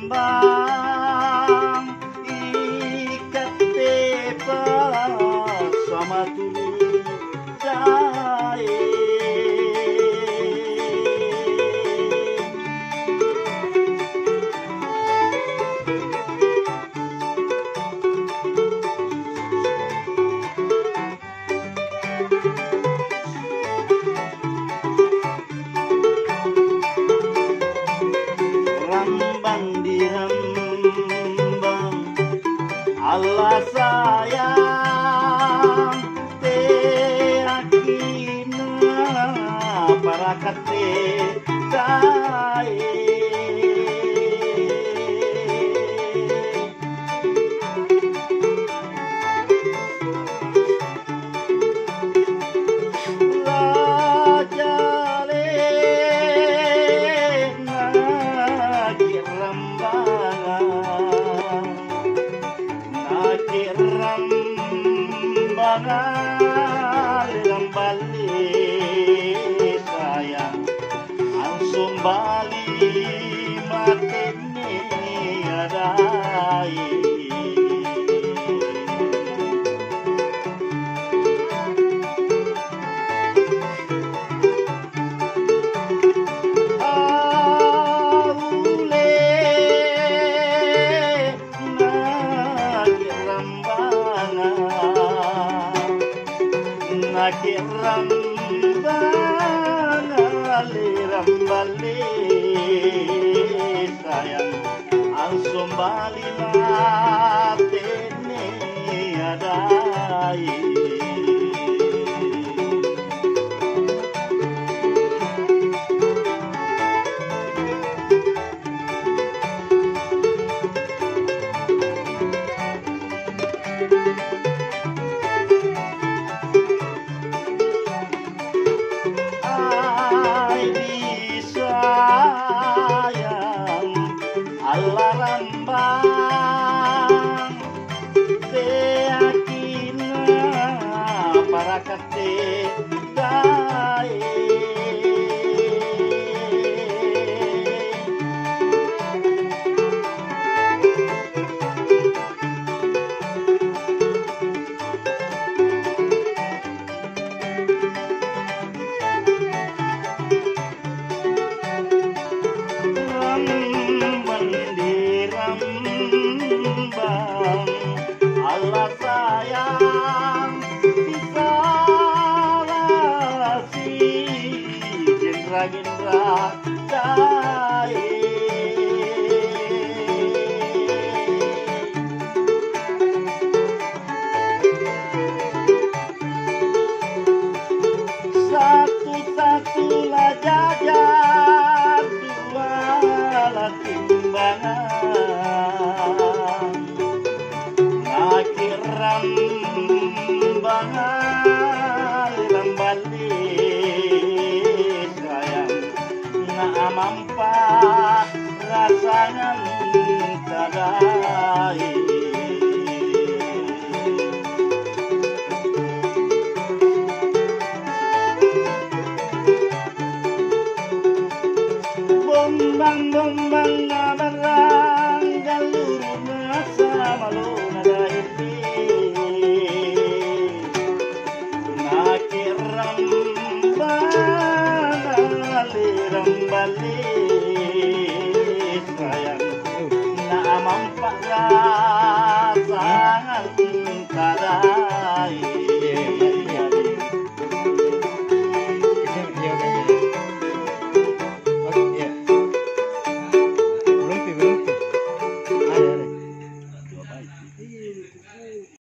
rambang ikat tepa sama tuli jae Allah sayang te akina para kate tae rajale rambale sayang langsung bali matene adai rambale sayang langsung bali matene adai Allah rambang te akina para kate dae Allah sayang disalasi gendra-gendra dae satu-satu lah jajar dua lah timbangan rambale sayang na mampa rasangan tadai bombang-bombang nabarang galur nasa maluna daiti rambale sayang na mampak